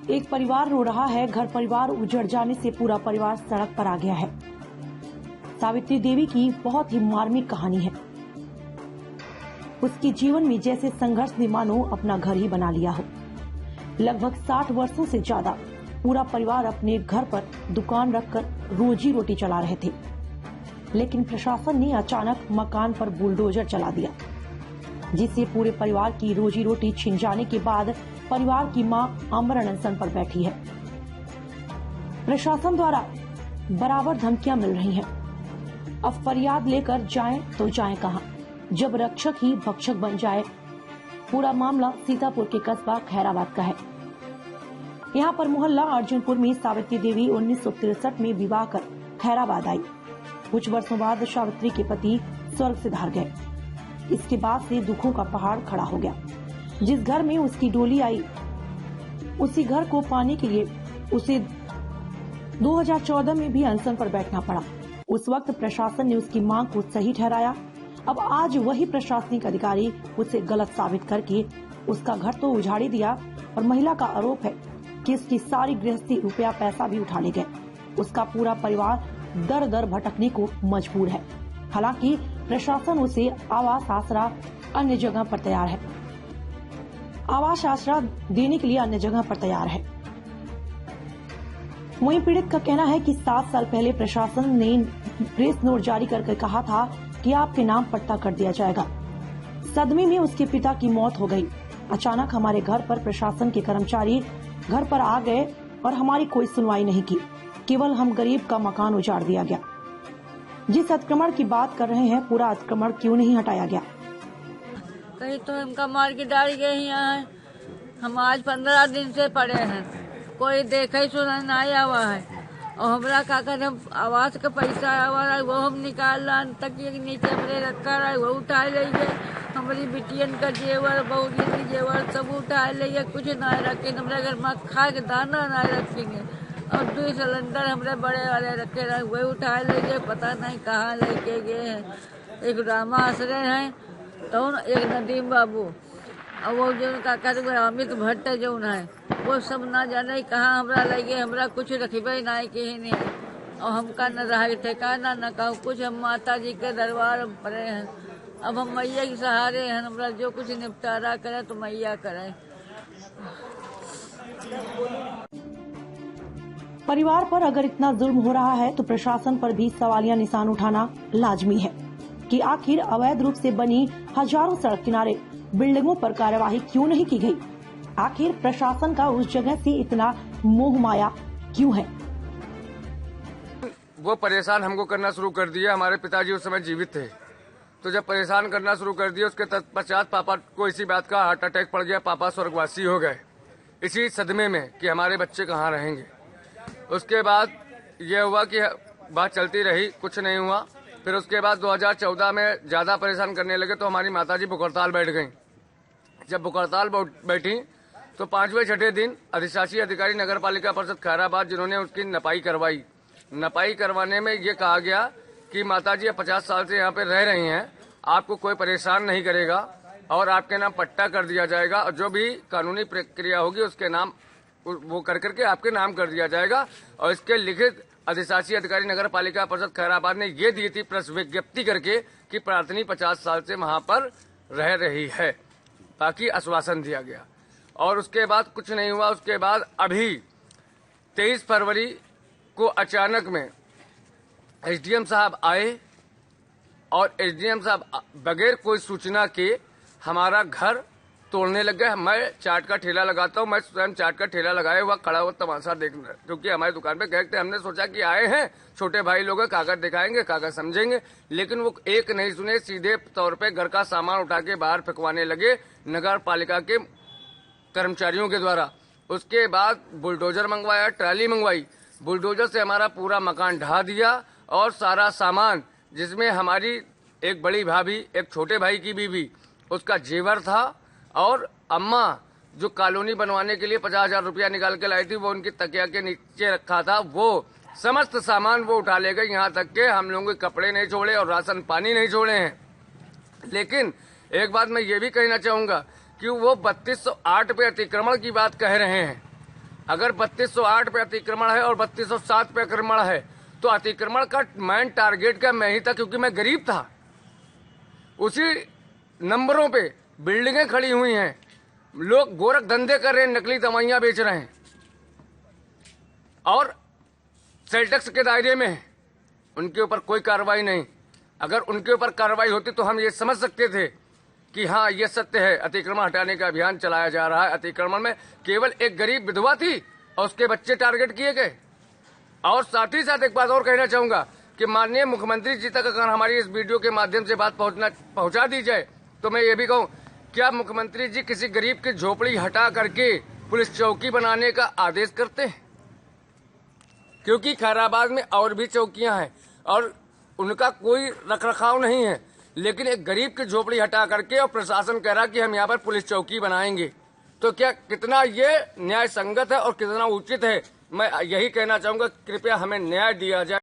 एक परिवार रो रहा है। घर परिवार उजड़ जाने से पूरा परिवार सड़क पर आ गया है। सावित्री देवी की बहुत ही मार्मिक कहानी है। उसके जीवन में जैसे संघर्ष ने मानो अपना घर ही बना लिया हो। लगभग 60 वर्षों से ज्यादा पूरा परिवार अपने घर पर दुकान रखकर रोजी रोटी चला रहे थे, लेकिन प्रशासन ने अचानक मकान पर बुलडोजर चला दिया, जिससे पूरे परिवार की रोजी रोटी छिन जाने के बाद परिवार की मां आमरण अनशन पर बैठी है। प्रशासन द्वारा बराबर धमकियां मिल रही हैं। अब फरियाद लेकर जाएं तो जाएं कहां, जब रक्षक ही भक्षक बन जाए। पूरा मामला सीतापुर के कस्बा खैराबाद का है। यहाँ पर मोहल्ला अर्जुनपुर में सावित्री देवी 1963 में विवाह कर खैराबाद आई। कुछ वर्षों बाद सावित्री के पति स्वर्ग से धार गए। इसके बाद से दुखों का पहाड़ खड़ा हो गया। जिस घर में उसकी डोली आई, उसी घर को पाने के लिए उसे 2014 में भी अनशन पर बैठना पड़ा। उस वक्त प्रशासन ने उसकी मांग को सही ठहराया। अब आज वही प्रशासनिक अधिकारी उसे गलत साबित करके उसका घर तो उजाड़ ही दिया, और महिला का आरोप है कि उसकी सारी गृहस्थी, रुपया पैसा भी उठा ले गए। उसका पूरा परिवार दर दर भटकने को मजबूर है। हालांकि प्रशासन उसे आवास आसरा अन्य जगह पर तैयार है। आवास आसरा देने के लिए अन्य जगह पर तैयार है। वहीं पीड़ित का कहना है कि 7 साल पहले प्रशासन ने प्रेस नोट जारी करके कहा था कि आपके नाम पट्टा कर दिया जाएगा। सदमे में उसके पिता की मौत हो गई। अचानक हमारे घर पर प्रशासन के कर्मचारी घर पर आ गए और हमारी कोई सुनवाई नहीं की। केवल हम गरीब का मकान उजाड़ दिया गया। जिस अतिक्रमण की बात कर रहे हैं, पूरा अतिक्रमण क्यों नहीं हटाया गया? कहीं तो हमका मार के डाल गए हैं। हम आज 15 दिन से पड़े हैं, कोई देखे सुना नहीं आवा है। और हमरा का कर आवास का पैसा आवा है, वो हम निकाल ला तक नीचे हमरे रखा रहा है, वो उठा लेंगे। हमारी बिटियन का जेवर, बहुजन की जेवर सब उठा लेंगे। कुछ ना रखेंगे हमारे घर में, खा के दाना ना रखेंगे। और 2 सिलेंडर हमारे बड़े वाले रखे रहे, वही उठा लेंगे। पता नहीं कहाँ लेके गए हैं। एक रामा आश्रय है तो एक नदीम बाबू, और वो जो काका अमित भट्ट जो है, वो सब ना जाने कहाँ हमरा लगे। हमरा कुछ रखबे नहीं के नहीं, और हमका न रहा ठिकाना न कहूँ कुछ। हम माता जी के दरबार में पड़े हैं। अब हम मैया के सहारे हैं। हमरा जो कुछ निपटारा करे तो मैया करे। परिवार पर अगर इतना जुल्म हो रहा है तो प्रशासन पर भी सवालिया निशान उठाना लाजमी है कि आखिर अवैध रूप से बनी हजारों सड़क किनारे बिल्डिंगों पर कार्यवाही क्यों नहीं की गई? आखिर प्रशासन का उस जगह से इतना मोह माया क्यों है? वो परेशान हमको करना शुरू कर दिया। हमारे पिताजी उस समय जीवित थे, तो जब परेशान करना शुरू कर दिया, उसके तत्पश्चात पापा को इसी बात का हार्ट अटैक पड़ गया। पापा स्वर्गवासी हो गए इसी सदमे में कि हमारे बच्चे कहाँ रहेंगे। उसके बाद ये हुआ कि बात चलती रही, कुछ नहीं हुआ। फिर उसके बाद 2014 में ज्यादा परेशान करने लगे तो हमारी माताजी बुकरताल बैठ गईं। जब बुकरताल बैठी तो 5वें-6ठे दिन अधिशासी अधिकारी नगर पालिका परिषद खैराबाद, जिन्होंने उसकी नपाई करवाई। नपाई करवाने में ये कहा गया कि माताजी 50 साल से यहाँ पे रह रही हैं, आपको कोई परेशान नहीं करेगा और आपके नाम पट्टा कर दिया जाएगा, और जो भी कानूनी प्रक्रिया होगी उसके नाम वो कर करके आपके नाम कर दिया जाएगा। और इसके लिखित अधिशासी अधिकारी नगर पालिका परिषद खैराबाद ने ये दी थी प्रेस विज्ञप्ति करके कि प्रार्थनी 50 साल से वहां पर रह रही है। बाकी आश्वासन दिया गया और उसके बाद कुछ नहीं हुआ। उसके बाद अभी 23 फरवरी को अचानक में एसडीएम साहब आए और एसडीएम साहब बगैर कोई सूचना के हमारा घर तोड़ने लग गए। मैं चाट का ठेला लगाता हूँ, मैं स्वयं चाट का ठेला लगाया हुआ खड़ा हुआ तमाशा देखना, क्योंकि हमारी दुकान पे गए थे। हमने सोचा कि आए हैं छोटे भाई लोग, कागज दिखाएंगे, कागज समझेंगे, लेकिन वो एक नहीं सुने। सीधे तौर पे घर का सामान उठा के बाहर फेंकवाने लगे नगर पालिका के कर्मचारियों के द्वारा। उसके बाद बुलडोजर मंगवाया, ट्राली मंगवाई। बुलडोजर से हमारा पूरा मकान ढहा दिया और सारा सामान, जिसमें हमारी एक बड़ी भाभी, एक छोटे भाई की बीवी, उसका जेवर था, और अम्मा जो कॉलोनी बनवाने के लिए 50,000 रुपया निकाल के लाई थी, वो उनकी तकिया के नीचे रखा था, वो समस्त सामान वो उठा ले गए। यहाँ तक के हम लोगों के कपड़े नहीं छोड़े और राशन पानी नहीं छोड़े हैं। लेकिन एक बात मैं ये भी कहना चाहूंगा कि वो 3208 पे अतिक्रमण की बात कह रहे हैं, अगर 3208 पे अतिक्रमण है और 3207 पे अतिक्रमण है तो अतिक्रमण का मेन टारगेट का मैं ही था, क्योंकि मैं गरीब था। उसी नंबरों पे बिल्डिंगें खड़ी हुई हैं, लोग गोरख धंधे कर रहे हैं, नकली दवाइयां बेच रहे हैं और सेल टैक्स के दायरे में है। उनके ऊपर कोई कार्रवाई नहीं। अगर उनके ऊपर कार्रवाई होती तो हम ये समझ सकते थे कि हाँ, ये सत्य है, अतिक्रमण हटाने का अभियान चलाया जा रहा है। अतिक्रमण में केवल एक गरीब विधवा थी और उसके बच्चे टारगेट किए गए। और साथ ही साथ एक बात और कहना चाहूंगा कि माननीय मुख्यमंत्री जी तक अगर हमारी इस वीडियो के माध्यम से बात पहुंचा दी जाए तो मैं ये भी कहूं, क्या मुख्यमंत्री जी किसी गरीब की झोपड़ी हटा करके पुलिस चौकी बनाने का आदेश करते हैं? क्योंकि खैराबाद में और भी चौकियां हैं और उनका कोई रखरखाव नहीं है, लेकिन एक गरीब की झोपड़ी हटा करके और प्रशासन कह रहा कि हम यहाँ पर पुलिस चौकी बनाएंगे। तो क्या कितना ये न्याय संगत है और कितना उचित है? मैं यही कहना चाहूंगा, कृपया हमें न्याय दिया जाए।